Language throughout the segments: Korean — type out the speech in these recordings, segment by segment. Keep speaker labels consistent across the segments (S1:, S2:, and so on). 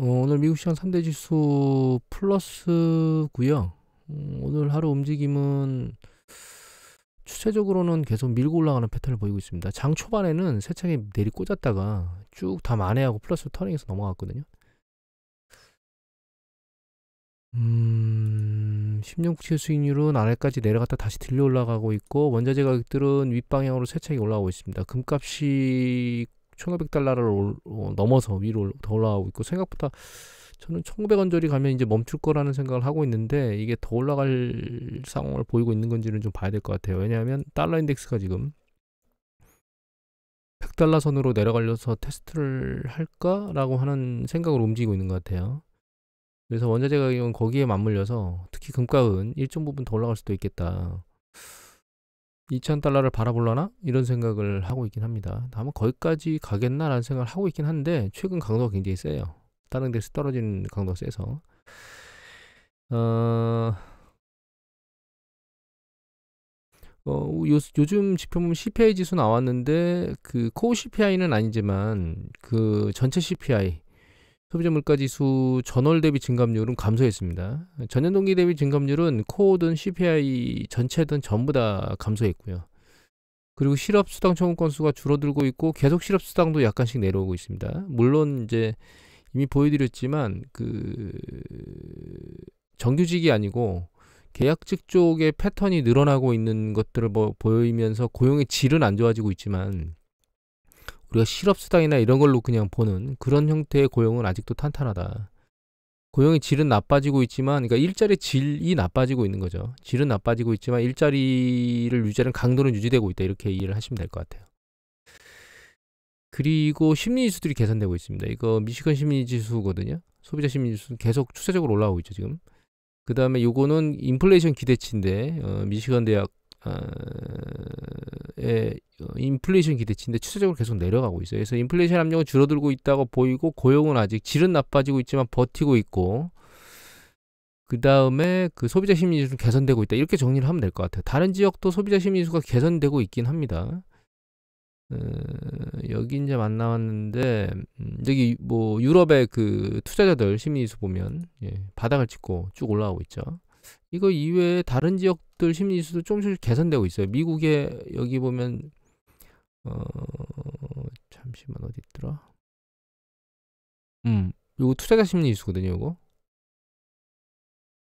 S1: 오늘 미국 시장 3대 지수 플러스고요. 오늘 하루 움직임은 추세적으로는 계속 밀고 올라가는 패턴을 보이고 있습니다. 장 초반에는 세차게 내리 꽂았다가 쭉 다 만회하고 플러스 터닝해서 넘어갔거든요. 10년국채 수익률은 아래까지 내려갔다 다시 들려 올라가고 있고, 원자재 가격들은 윗방향으로 세차게 올라가고 있습니다. 금값이 1,500달러를 넘어서 위로 더 올라가고 있고, 생각보다 저는 1,900원 절이 가면 이제 멈출 거라는 생각을 하고 있는데, 이게 더 올라갈 상황을 보이고 있는 건지는 좀 봐야 될 것 같아요. 왜냐하면 달러 인덱스가 지금 100달러 선으로 내려가려서 테스트를 할까라고 하는 생각으로 움직이고 있는 것 같아요. 그래서 원자재 가격은 거기에 맞물려서, 특히 금값은 일정 부분 더 올라갈 수도 있겠다. 2,000달러를 바라볼라나? 이런 생각을 하고 있긴 합니다. 다만 거기까지 가겠나라는 생각을 하고 있긴 한데, 최근 강도가 굉장히 세요. 다른 데서 떨어지는 강도가 세서. 어, 요즘 지표 보면 CPI 지수 나왔는데, 그 코어 CPI는 아니지만 그 전체 CPI, 소비자 물가 지수 전월 대비 증감률은 감소했습니다. 전년 동기 대비 증감률은 코어든 CPI 전체든 전부 다 감소했고요. 그리고 실업수당 청구 건수가 줄어들고 있고, 계속 실업수당도 약간씩 내려오고 있습니다. 물론 이제 이미 보여드렸지만 그 정규직이 아니고 계약직 쪽의 패턴이 늘어나고 있는 것들을 보이면서 고용의 질은 안 좋아지고 있지만, 우리가 실업수당이나 이런 걸로 그냥 보는 그런 형태의 고용은 아직도 탄탄하다. 고용의 질은 나빠지고 있지만, 그러니까 일자리 질이 나빠지고 있는 거죠. 질은 나빠지고 있지만 일자리를 유지하는 강도는 유지되고 있다. 이렇게 이해를 하시면 될 것 같아요. 그리고 심리지수들이 개선되고 있습니다. 이거 미시건 심리지수거든요. 소비자 심리지수 계속 추세적으로 올라오고 있죠, 지금. 그 다음에 요거는 인플레이션 기대치인데, 미시건 대학 인플레이션 기대치인데 추세적으로 계속 내려가고 있어요. 그래서 인플레이션 함량은 줄어들고 있다고 보이고, 고용은 아직 질은 나빠지고 있지만 버티고 있고, 그 다음에 그 소비자 심리지수는 개선되고 있다. 이렇게 정리를 하면 될 것 같아요. 다른 지역도 소비자 심리지수가 개선되고 있긴 합니다. 여기 이제 안 나왔는데, 여기 뭐 유럽의 그 투자자들 심리지수 보면, 예, 바닥을 찍고 쭉 올라가고 있죠. 이거 이외에 다른 지역들 심리지수도 조금씩 개선되고 있어요. 미국에 여기 보면 어 잠시만, 어디 있더라? 요거 투자자 심리지수거든요.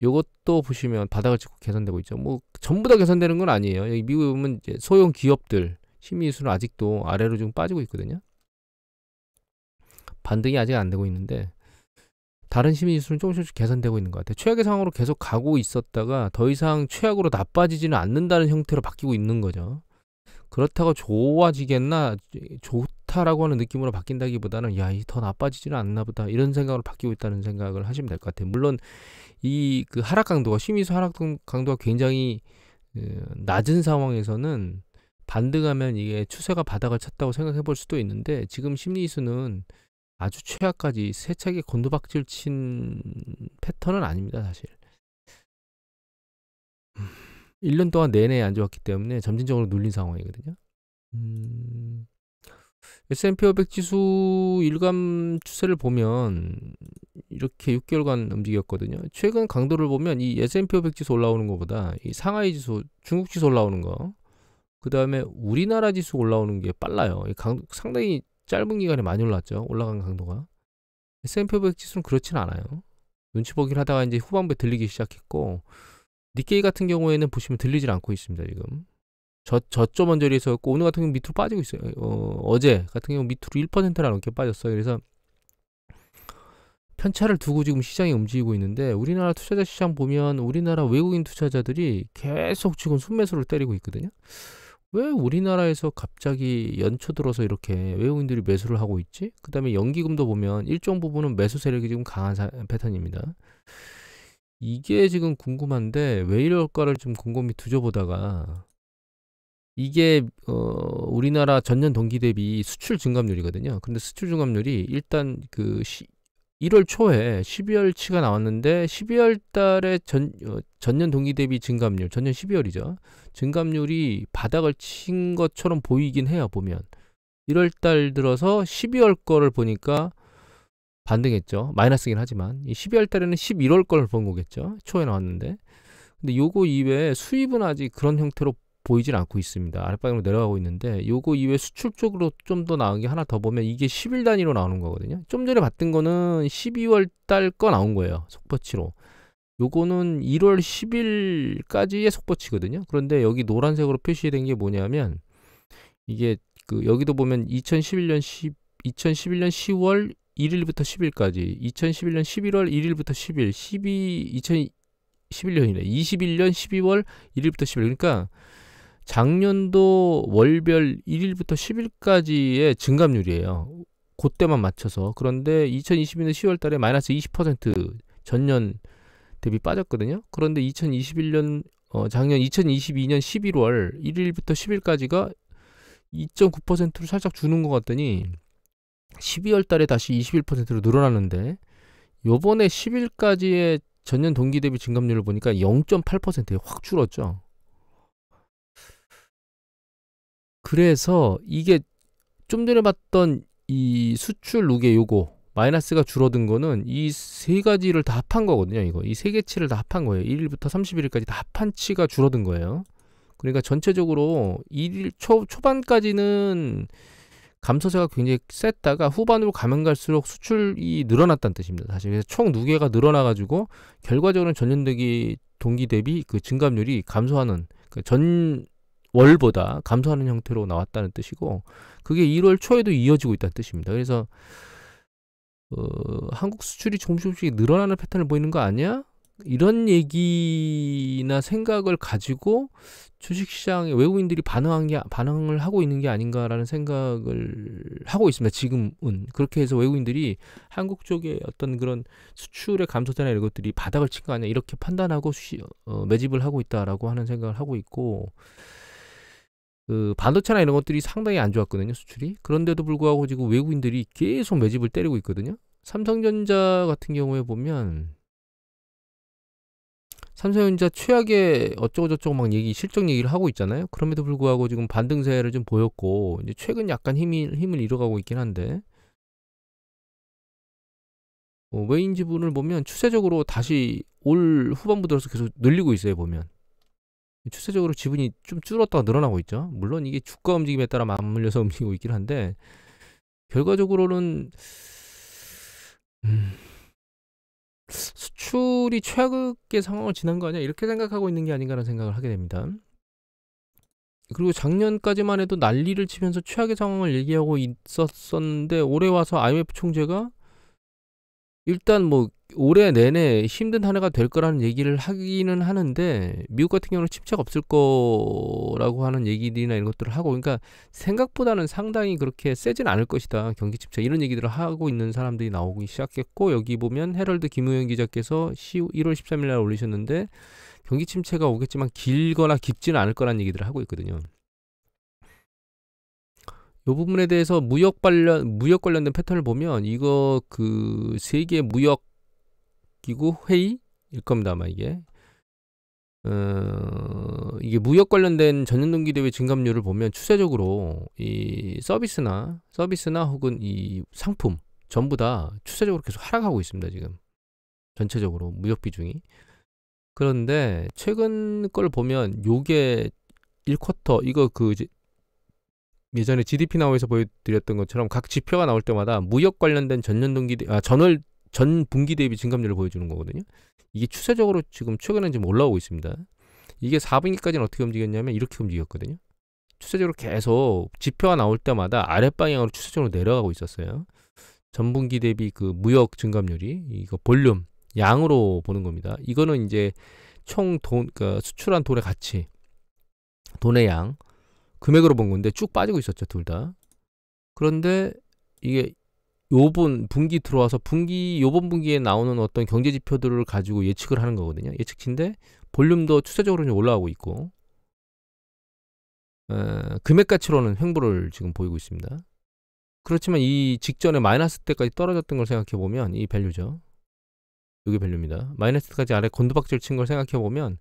S1: 요것도 보시면 바닥을 찍고 개선되고 있죠. 뭐 전부 다 개선되는 건 아니에요. 여기 미국에 보면 이제 소형 기업들 심리지수는 아직도 아래로 좀 빠지고 있거든요. 반등이 아직 안 되고 있는데, 다른 심리지수는 조금씩 개선되고 있는 것 같아요. 최악의 상황으로 계속 가고 있었다가 더 이상 최악으로 나빠지지는 않는다는 형태로 바뀌고 있는 거죠. 그렇다고 좋아지겠나, 좋다라고 하는 느낌으로 바뀐다기보다는, 야, 이 더 나빠지지는 않나 보다, 이런 생각으로 바뀌고 있다는 생각을 하시면 될 것 같아요. 물론 이 그 하락 강도가, 심리수 하락 강도가 굉장히 낮은 상황에서는 반등하면 이게 추세가 바닥을 쳤다고 생각해 볼 수도 있는데, 지금 심리수는 아주 최악까지 세차게 곤두박질 친 패턴은 아닙니다, 사실. 1년 동안 내내 안 좋았기 때문에 점진적으로 눌린 상황이거든요. S&P 500 지수 일감 추세를 보면 이렇게 6개월간 움직였거든요. 최근 강도를 보면 이 S&P 500 지수 올라오는 것보다 이 상하이 지수, 중국 지수 올라오는 거, 그 다음에 우리나라 지수 올라오는 게 빨라요. 상당히 짧은 기간에 많이 올랐죠. 올라간 강도가. S&P 500 지수는 그렇진 않아요. 눈치 보기를 하다가 이제 후반부에 들리기 시작했고, 니케이 같은 경우에는 보시면 들리질 않고 있습니다, 지금. 저점 언저리에서 오늘 같은 경우 밑으로 빠지고 있어요. 어제 같은 경우 밑으로 1%나 넘게 빠졌어요. 그래서 편차를 두고 지금 시장이 움직이고 있는데, 우리나라 투자자 시장 보면 우리나라 외국인 투자자들이 계속 지금 순매수를 때리고 있거든요. 왜 우리나라에서 갑자기 연초 들어서 이렇게 외국인들이 매수를 하고 있지? 그 다음에 연기금도 보면 일정 부분은 매수 세력이 지금 강한 패턴입니다. 이게 지금 궁금한데 왜 이럴까를 좀 곰곰이 두져보다가, 이게 우리나라 전년 동기 대비 수출 증감률이거든요. 근데 수출 증감률이 일단 그 1월 초에 12월치가 나왔는데, 12월 달에 전년 동기 대비 증감률, 전년 12월이죠. 증감률이 바닥을 친 것처럼 보이긴 해요, 보면. 1월 달 들어서 12월 거를 보니까 반등했죠. 마이너스긴 하지만 이 12월 달에는 11월 걸 본 거겠죠. 초에 나왔는데. 근데 요거 이외에 수입은 아직 그런 형태로 보이질 않고 있습니다. 아랫방향으로 내려가고 있는데 요거 이외에 수출 쪽으로 좀 더 나은 게 하나 더 보면 이게 10일 단위로 나오는 거거든요. 좀 전에 봤던 거는 12월 달 거 나온 거예요. 속보치로. 요거는 1월 10일까지의 속보치거든요. 그런데 여기 노란색으로 표시된 게 뭐냐면 이게 그 여기도 보면 2011년 10월 1일부터 10일까지 2011년 11월 1일부터 10일 2011년이네 21년 12월 1일부터 10일 그러니까 작년도 월별 1일부터 10일까지의 증감률이에요. 그때만 맞춰서. 그런데 2022년 10월 달에 마이너스 20% 전년 대비 빠졌거든요. 그런데 2021년 작년 2022년 11월 1일부터 10일까지가 2.9%로 살짝 주는 것 같더니 12월 달에 다시 21%로 늘어났는데 요번에 10일까지의 전년 동기 대비 증감률을 보니까 0.8%에 확 줄었죠. 그래서 이게 좀 전에 봤던 이 수출 누계 요거 마이너스가 줄어든 거는 이 세 가지를 다 합한 거거든요. 이거 이 세 개치를 다 합한 거예요. 1일부터 31일까지 다 합한 치가 줄어든 거예요. 그러니까 전체적으로 1일 초반까지는 감소세가 굉장히 셌다가 후반으로 가면 갈수록 수출이 늘어났다는 뜻입니다. 사실 그래서 총 누계가 늘어나가지고 결과적으로는 전년 동기 대비 그 증감률이 감소하는 그 전월보다 감소하는 형태로 나왔다는 뜻이고 그게 1월 초에도 이어지고 있다는 뜻입니다. 그래서 한국 수출이 조금씩 늘어나는 패턴을 보이는 거 아니야? 이런 얘기나 생각을 가지고 주식시장에 외국인들이 반응을 하고 있는 게 아닌가라는 생각을 하고 있습니다. 지금은 그렇게 해서 외국인들이 한국 쪽에 어떤 그런 수출의 감소세나 이런 것들이 바닥을 친 거 아니야 이렇게 판단하고 매집을 하고 있다라고 하는 생각을 하고 있고 그 반도체나 이런 것들이 상당히 안 좋았거든요 수출이. 그런데도 불구하고 지금 외국인들이 계속 매집을 때리고 있거든요. 삼성전자 같은 경우에 보면 삼성전자 최악의 어쩌고저쩌고 막 실적 얘기를 하고 있잖아요. 그럼에도 불구하고 지금 반등세를 좀 보였고 이제 최근 약간 힘을 잃어가고 있긴 한데 외인 지분을 보면 추세적으로 다시 올 후반부 들어서 계속 늘리고 있어요. 보면 추세적으로 지분이 좀 줄었다가 늘어나고 있죠. 물론 이게 주가 움직임에 따라 맞물려서 움직이고 있긴 한데 결과적으로는 수출이 최악의 상황을 지난 거 아니야? 이렇게 생각하고 있는 게 아닌가라는 생각을 하게 됩니다. 그리고 작년까지만 해도 난리를 치면서 최악의 상황을 얘기하고 있었었는데 올해 와서 IMF 총재가 일단 뭐 올해 내내 힘든 한 해가 될 거라는 얘기를 하기는 하는데 미국 같은 경우는 침체가 없을 거라고 하는 얘기들이나 이런 것들을 하고 그러니까 생각보다는 상당히 그렇게 세진 않을 것이다. 경기 침체 이런 얘기들을 하고 있는 사람들이 나오기 시작했고 여기 보면 헤럴드 김우현 기자께서 1월 13일 날 올리셨는데 경기 침체가 오겠지만 길거나 깊지는 않을 거라는 얘기들을 하고 있거든요. 이 부분에 대해서 무역 관련된 패턴을 보면 이거 그 세계 무역 기구 회의일 겁니다. 아마 이게 무역 관련된 전년 동기 대비 증감률을 보면 추세적으로 이 서비스나 혹은 이 상품 전부 다 추세적으로 계속 하락하고 있습니다. 지금 전체적으로 무역 비중이. 그런데 최근 걸 보면 요게 1쿼터 이거 그 예전에 GDP 나우에서 보여드렸던 것처럼 각 지표가 나올 때마다 무역 관련된 전 분기 대비 증감률을 보여주는 거거든요. 이게 추세적으로 지금 최근에 지금 올라오고 있습니다. 이게 4분기까지는 어떻게 움직였냐면 이렇게 움직였거든요. 추세적으로 계속 지표가 나올 때마다 아랫방향으로 추세적으로 내려가고 있었어요. 전분기 대비 그 무역 증감률이 이거 볼륨 양으로 보는 겁니다. 이거는 이제 총 그러니까 수출한 돈의 가치, 돈의 양 금액으로 본 건데 쭉 빠지고 있었죠, 둘 다. 그런데 이게 요번 분기 들어와서 요번 분기에 나오는 어떤 경제 지표들을 가지고 예측을 하는 거거든요. 예측치인데 볼륨도 추세적으로 좀 올라가고 있고 금액 가치로는 횡보를 지금 보이고 있습니다. 그렇지만 이 직전에 마이너스 때까지 떨어졌던 걸 생각해 보면 이 밸류죠. 이게 밸류입니다. 마이너스까지 아래 곤두박질 친 걸 생각해 보면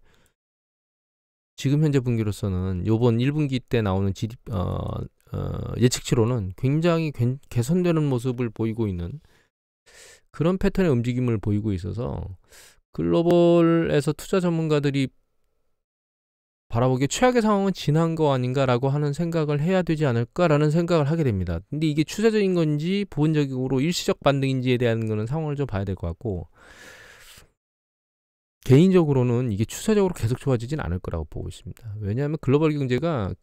S1: 지금 현재 분기로서는 요번 1분기 때 나오는 예측치로는 굉장히 개선되는 모습을 보이고 있는 그런 패턴의 움직임을 보이고 있어서 글로벌에서 투자 전문가들이 바라보기에 최악의 상황은 지난 거 아닌가라고 하는 생각을 해야 되지 않을까라는 생각을 하게 됩니다. 근데 이게 추세적인 건지 부분적으로 일시적 반등인지에 대한 거는 상황을 좀 봐야 될 것 같고, 개인적으로는 이게 추세적으로 계속 좋아지진 않을 거라고 보고 있습니다. 왜냐하면 글로벌 경제가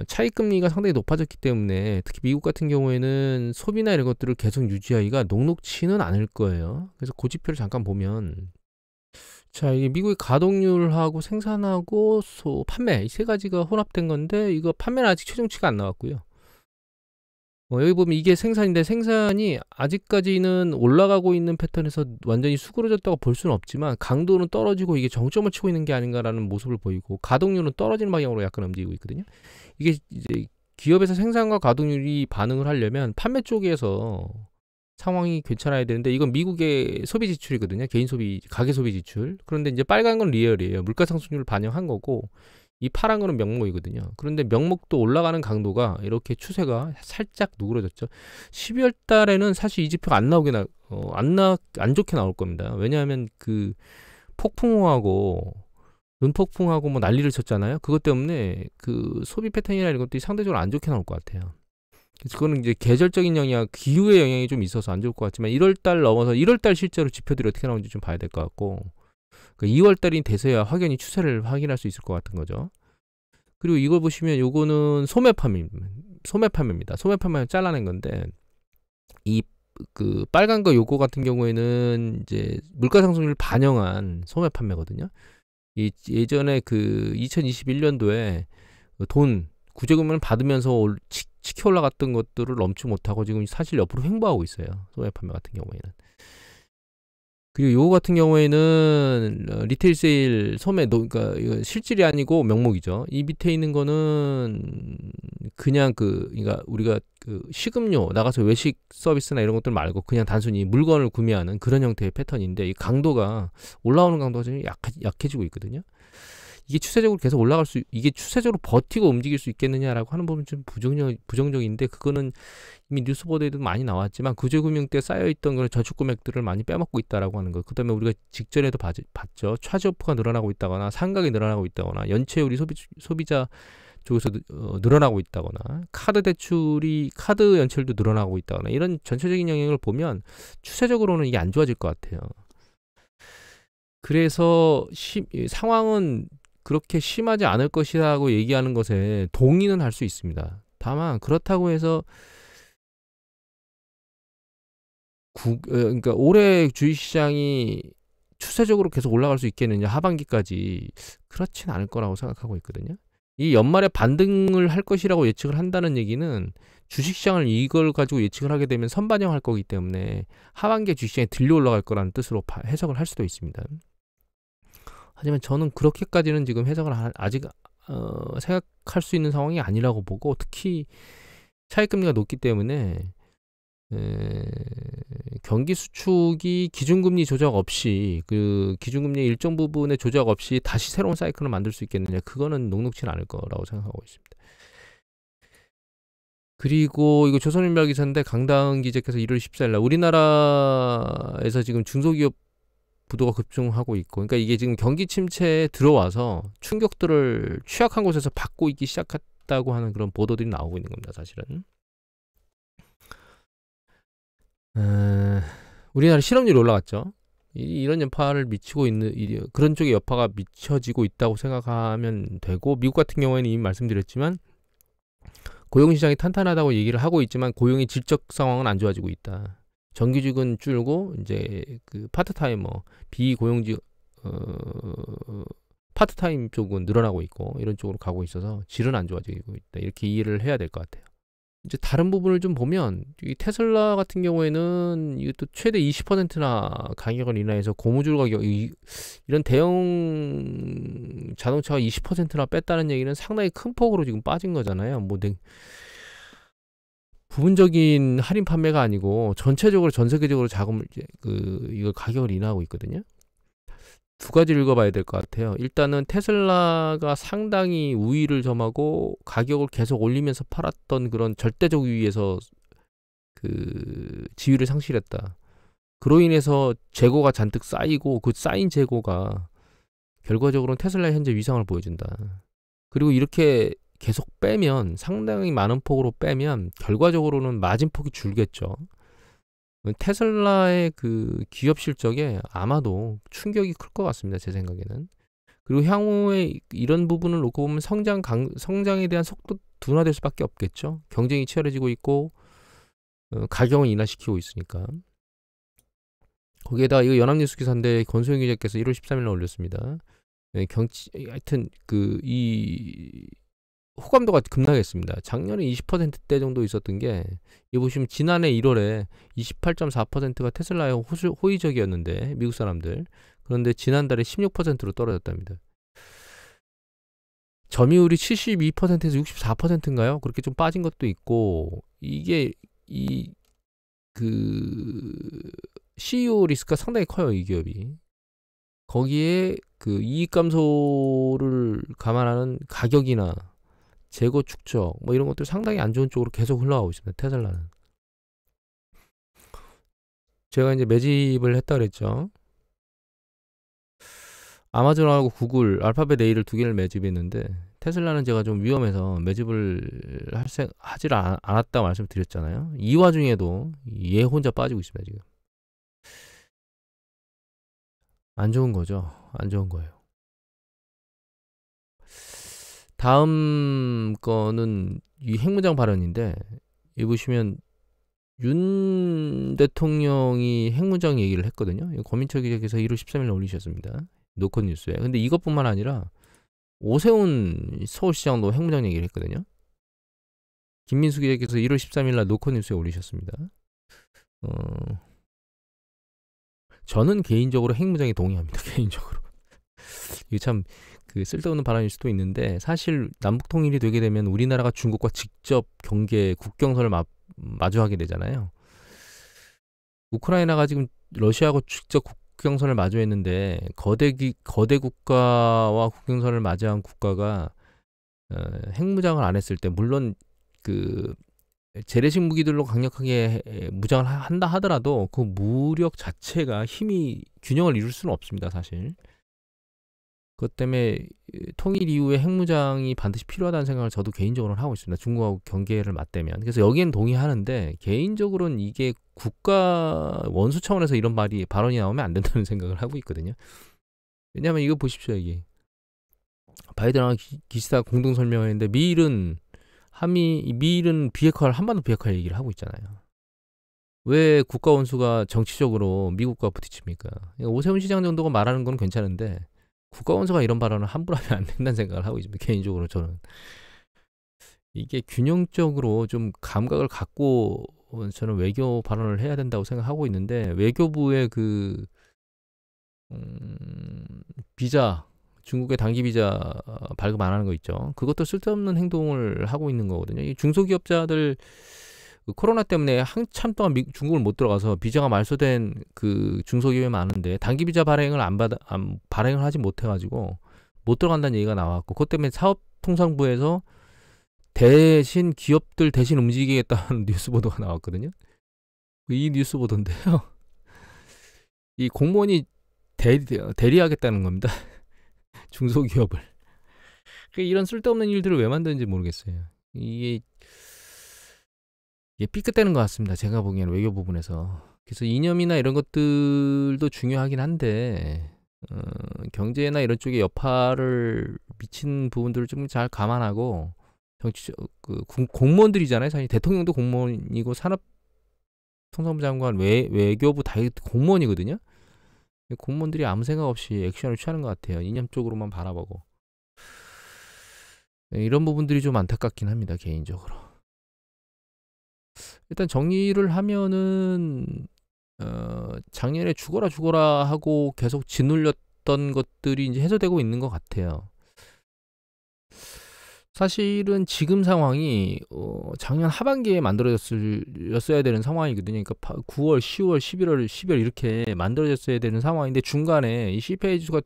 S1: 차익금리가 상당히 높아졌기 때문에 특히 미국 같은 경우에는 소비나 이런 것들을 계속 유지하기가 녹록치는 않을 거예요. 그래서 그 지표를 잠깐 보면, 자, 이게 미국의 가동률하고 생산하고 판매 이 세 가지가 혼합된 건데, 이거 판매는 아직 최종치가 안 나왔고요. 여기 보면 이게 생산인데, 생산이 아직까지는 올라가고 있는 패턴에서 완전히 수그러졌다고 볼 수는 없지만 강도는 떨어지고 이게 정점을 치고 있는 게 아닌가라는 모습을 보이고, 가동률은 떨어지는 방향으로 약간 움직이고 있거든요. 이게 이제 기업에서 생산과 가동률이 반응을 하려면 판매 쪽에서 상황이 괜찮아야 되는데, 이건 미국의 소비 지출이거든요. 개인 소비, 가계 소비 지출. 그런데 이제 빨간 건 리얼이에요. 물가 상승률을 반영한 거고, 이 파란 거는 명목이거든요. 그런데 명목도 올라가는 강도가 이렇게 추세가 살짝 누그러졌죠. 12월 달에는 사실 이 지표가 안 좋게 나올 겁니다. 왜냐하면 폭풍하고 눈폭풍하고 뭐 난리를 쳤잖아요. 그것 때문에 소비 패턴이나 이런 것들이 상대적으로 안 좋게 나올 것 같아요. 그래서 그거는 이제 계절적인 영향, 기후의 영향이 좀 있어서 안 좋을 것 같지만, 1월달 넘어서 1월달 실제로 지표들이 어떻게 나오는지 좀 봐야 될 것 같고, 2월달이 돼서야 확연히 추세를 확인할 수 있을 것 같은 거죠. 그리고 이걸 보시면 요거는 소매판매입니다. 소매판매 잘라낸 건데, 빨간 거 요거 같은 경우에는 이제 물가 상승률을 반영한 소매판매거든요. 예전에 2021년도에 구제금을 받으면서 치켜 올라갔던 것들을 넘지 못하고 지금 사실 옆으로 횡보하고 있어요. 소매 판매 같은 경우에는. 그리고 요거 같은 경우에는 리테일 세일 그러니까 이거 실질이 아니고 명목이죠. 이 밑에 있는 거는 그냥 그러니까 우리가 식음료 나가서 외식 서비스나 이런 것들 말고 그냥 단순히 물건을 구매하는 그런 형태의 패턴인데, 이 강도가 올라오는 강도가 좀 약해지고 있거든요. 이게 추세적으로 계속 이게 추세적으로 버티고 움직일 수 있겠느냐라고 하는 부분은 좀 부정적인데, 그거는 이미 뉴스 보도에도 많이 나왔지만 구제금융 때 쌓여있던 그런 저축 금액들을 많이 빼먹고 있다라고 하는 거. 그 다음에 우리가 직전에도 봤죠. 차지오프가 늘어나고 있다거나 상각이 늘어나고 있다거나 연체율이 소비자 쪽에서 늘어나고 있다거나 카드 연체율도 늘어나고 있다거나, 이런 전체적인 영향을 보면 추세적으로는 이게 안 좋아질 것 같아요. 그래서 상황은 그렇게 심하지 않을 것이라고 얘기하는 것에 동의는 할 수 있습니다. 다만 그렇다고 해서 그러니까 올해 주식시장이 추세적으로 계속 올라갈 수 있겠느냐, 하반기까지, 그렇진 않을 거라고 생각하고 있거든요. 이 연말에 반등을 할 것이라고 예측을 한다는 얘기는 주식시장을 이걸 가지고 예측을 하게 되면 선반영할 거기 때문에 하반기에 주식시장이 들려 올라갈 거라는 뜻으로 해석을 할 수도 있습니다. 하지만 저는 그렇게까지는 지금 해석을 아직 생각할 수 있는 상황이 아니라고 보고, 특히 차익금리가 높기 때문에 경기 수축이 기준금리 조작 없이, 기준금리 일정 부분의 조작 없이 다시 새로운 사이클을 만들 수 있겠느냐, 그거는 녹록치는 않을 거라고 생각하고 있습니다. 그리고 이거 조선일보 기사인데, 강다은 기자께서 1월 14일 날 우리나라에서 지금 중소기업 부도가 급증하고 있고, 그러니까 이게 지금 경기 침체에 들어와서 충격들을 취약한 곳에서 받고 있기 시작했다고 하는 그런 보도들이 나오고 있는 겁니다, 사실은. 우리나라 실업률이 올라갔죠. 이런 여파를 미치고 있는, 그런 쪽의 여파가 미쳐지고 있다고 생각하면 되고, 미국 같은 경우에는 이미 말씀드렸지만 고용시장이 탄탄하다고 얘기를 하고 있지만 고용의 질적 상황은 안 좋아지고 있다. 정규직은 줄고 이제 파트타이머, 비고용직 파트타임 쪽은 늘어나고 있고, 이런 쪽으로 가고 있어서 질은 안 좋아지고 있다. 이렇게 이해를 해야 될 것 같아요. 이제 다른 부분을 좀 보면, 이 테슬라 같은 경우에는 이것도 최대 20%나 가격을 인하해서 고무줄 가격, 이런 대형 자동차가 20%나 뺐다는 얘기는 상당히 큰 폭으로 지금 빠진 거잖아요. 부분적인 할인 판매가 아니고 전체적으로 전 세계적으로 이거 가격을 인하하고 있거든요. 두 가지를 읽어봐야 될 것 같아요. 일단은 테슬라가 상당히 우위를 점하고 가격을 계속 올리면서 팔았던 그런 절대적 우위에서 그 지위를 상실했다. 그로 인해서 재고가 잔뜩 쌓이고 그 쌓인 재고가 결과적으로는 테슬라의 현재 위상을 보여준다. 그리고 이렇게 계속 빼면 상당히 많은 폭으로 빼면 결과적으로는 마진폭이 줄겠죠. 테슬라의 그 기업 실적에 아마도 충격이 클 것 같습니다. 제 생각에는. 그리고 향후에 이런 부분을 놓고 보면 성장에 대한 속도 둔화될 수밖에 없겠죠. 경쟁이 치열해지고 있고 가격은 인하시키고 있으니까. 거기에다가 이거 연합뉴스 기사인데 권소영 기자께서 1월 13일날 올렸습니다. 하여튼 이 호감도가 급락했습니다. 작년에 20%대 정도 있었던 게 여기 보시면 지난해 1월에 28.4%가 테슬라에 호의적이었는데 미국 사람들. 그런데 지난달에 16%로 떨어졌답니다. 점유율이 72%에서 64%인가요? 그렇게 좀 빠진 것도 있고 이게 CEO 리스크가 상당히 커요, 이 기업이. 거기에 그 이익 감소를 감안하는 가격이나 재고 축적 뭐 이런 것들 상당히 안 좋은 쪽으로 계속 흘러가고 있습니다. 테슬라는. 제가 이제 매집을 했다 그랬죠. 아마존하고 구글, 알파벳 A를 두 개를 매집했는데 테슬라는 제가 좀 위험해서 매집을 하질 않았다 말씀드렸잖아요. 이 와중에도 얘 혼자 빠지고 있습니다. 지금. 안 좋은 거죠. 안 좋은 거예요. 다음 거는 이 핵무장 발언인데 여기 보시면 윤 대통령이 핵무장 얘기를 했거든요. 권민철 기자께서 1월 13일에 올리셨습니다. 노컷뉴스에. 근데 이것뿐만 아니라 오세훈 서울시장도 핵무장 얘기를 했거든요. 김민수 기자께서 1월 13일날 노컷뉴스에 올리셨습니다. 저는 개인적으로 핵무장에 동의합니다. 개인적으로. 이게 참 쓸데없는 발언일 수도 있는데 사실 남북 통일이 되게 되면 우리나라가 중국과 직접 경계 국경선을 마주하게 되잖아요. 우크라이나가 지금 러시아하고 직접 국경선을 마주했는데 거대 국가와 국경선을 마주한 국가가 핵무장을 안 했을 때 물론 그 재래식 무기들로 강력하게 무장을 한다 하더라도 그 무력 자체가 힘이 균형을 이룰 수는 없습니다. 사실. 그것 때문에 통일 이후에 핵무장이 반드시 필요하다는 생각을 저도 개인적으로는 하고 있습니다. 중국하고 경계를 맞대면. 그래서 여기엔 동의하는데 개인적으로는 이게 국가 원수 차원에서 이런 발언이 나오면 안 된다는 생각을 하고 있거든요. 왜냐하면 이거 보십시오. 이게 바이든하고 기시다 공동 설명했는데 미일은 비핵화 한반도 비핵화 얘기를 하고 있잖아요. 왜 국가 원수가 정치적으로 미국과 부딪힙니까? 오세훈 시장 정도가 말하는 건 괜찮은데 국가 원수가 이런 발언을 함부로 하면 안 된다는 생각을 하고 있습니다. 개인적으로 저는. 이게 균형적으로 좀 감각을 갖고 저는 외교 발언을 해야 된다고 생각하고 있는데 외교부의 비자 중국의 단기 비자 발급 안 하는 거 있죠. 그것도 쓸데없는 행동을 하고 있는 거거든요. 이 중소기업자들 코로나 때문에 한참 동안 중국을 못 들어가서 비자가 말소된 중소기업이 많은데 단기 비자 발행을 하지 못해가지고 못 들어간다는 얘기가 나왔고 그것 때문에 사업통상부에서 대신 기업들 대신 움직이겠다는 뉴스 보도가 나왔거든요. 이 뉴스 보도인데요. 이 공무원이 대리하겠다는 겁니다. 중소기업을. 이런 쓸데없는 일들을 왜 만드는지 모르겠어요. 이게 삐끗대는 것 같습니다. 제가 보기에는 외교 부분에서. 그래서 이념이나 이런 것들도 중요하긴 한데 경제나 이런 쪽에 여파를 미친 부분들을 좀 잘 감안하고 공무원들이잖아요. 사실 대통령도 공무원이고 산업통상부 장관, 외교부 다 공무원이거든요. 공무원들이 아무 생각 없이 액션을 취하는 것 같아요. 이념 쪽으로만 바라보고. 이런 부분들이 좀 안타깝긴 합니다. 개인적으로. 일단 정리를 하면은 작년에 죽어라 하고 계속 짓눌렸던 것들이 이제 해소되고 있는 것 같아요. 사실은 지금 상황이 작년 하반기에 만들어졌어야 되는 상황이거든요. 그러니까 9월, 10월, 11월, 12월 이렇게 만들어졌어야 되는 상황인데 중간에 이 CPI 지수가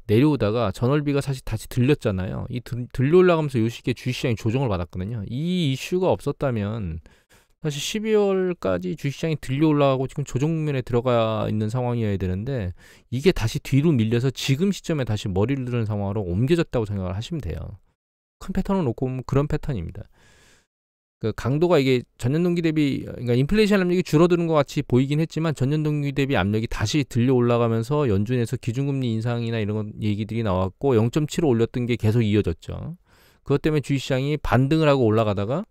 S1: 내려오다가 전월비가 사실 다시 들렸잖아요. 이 들려 올라가면서 요 시기에 주식시장이 조정을 받았거든요. 이 이슈가 없었다면 사실 12월까지 주식시장이 들려 올라가고 지금 조정 국면에 들어가 있는 상황이어야 되는데 이게 다시 뒤로 밀려서 지금 시점에 다시 머리를 드는 상황으로 옮겨졌다고 생각을 하시면 돼요. 큰 패턴을 놓고 보면 그런 패턴입니다. 그 강도가 이게 전년 동기 대비, 그러니까 인플레이션 압력이 줄어드는 것 같이 보이긴 했지만 전년 동기 대비 압력이 다시 들려 올라가면서 연준에서 기준금리 인상이나 이런 얘기들이 나왔고 0.7로 올렸던 게 계속 이어졌죠. 그것 때문에 주식시장이 반등을 하고 올라가다가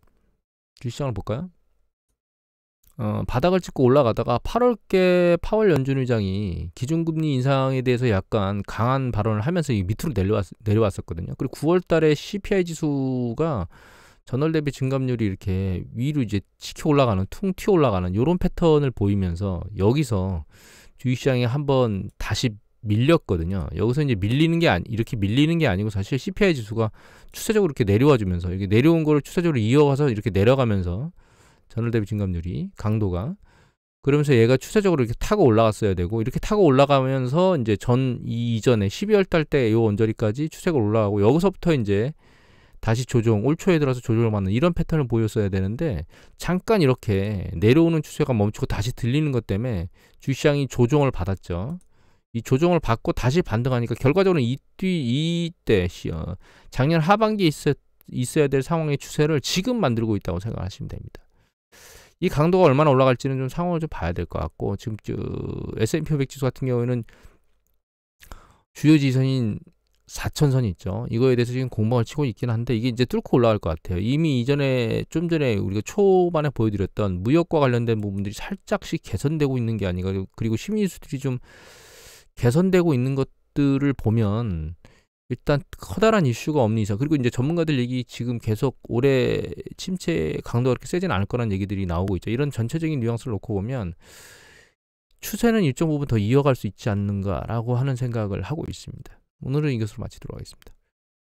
S1: 주식시장을 볼까요? 바닥을 찍고 올라가다가 8월께 파월 연준 의장이 기준금리 인상에 대해서 약간 강한 발언을 하면서 밑으로 내려왔었거든요. 그리고 9월 달에 CPI 지수가 전월 대비 증감률이 이렇게 위로 이제 치켜 올라가는, 퉁 튀어 올라가는 이런 패턴을 보이면서 여기서 주식시장이 한번 다시 밀렸거든요. 여기서 이제 이렇게 밀리는 게 아니고 사실 CPI 지수가 추세적으로 이렇게 내려와 주면서 이게 내려온 거를 추세적으로 이어가서 이렇게 내려가면서 전월 대비 증감률이 강도가 그러면서 얘가 추세적으로 이렇게 타고 올라갔어야 되고 이렇게 타고 올라가면서 이제 이전에 12월 달 때 요 언저리까지 추세가 올라가고 여기서부터 이제 다시 올 초에 들어서 조정을 받는 이런 패턴을 보였어야 되는데 잠깐 이렇게 내려오는 추세가 멈추고 다시 들리는 것 때문에 주시장이 조정을 받았죠. 이 조정을 받고 다시 반등하니까 결과적으로 이때 작년 하반기에 있어야 될 상황의 추세를 지금 만들고 있다고 생각하시면 됩니다. 이 강도가 얼마나 올라갈지는 좀 상황을 좀 봐야 될 것 같고 지금 S&P 500 지수 같은 경우에는 주요 지선인 4천선이 있죠. 이거에 대해서 지금 공방을 치고 있긴 한데 이게 이제 뚫고 올라갈 것 같아요. 이미 좀 전에 우리가 초반에 보여드렸던 무역과 관련된 부분들이 살짝씩 개선되고 있는 게 아닌가. 그리고 심리수들이 좀 개선되고 있는 것들을 보면 일단 커다란 이슈가 없는 이상, 그리고 이제 전문가들 얘기 지금 계속 올해 침체 강도가 그렇게 세진 않을 거라는 얘기들이 나오고 있죠. 이런 전체적인 뉘앙스를 놓고 보면 추세는 일정 부분 더 이어갈 수 있지 않는가라고 하는 생각을 하고 있습니다. 오늘은 이것으로 마치도록 하겠습니다.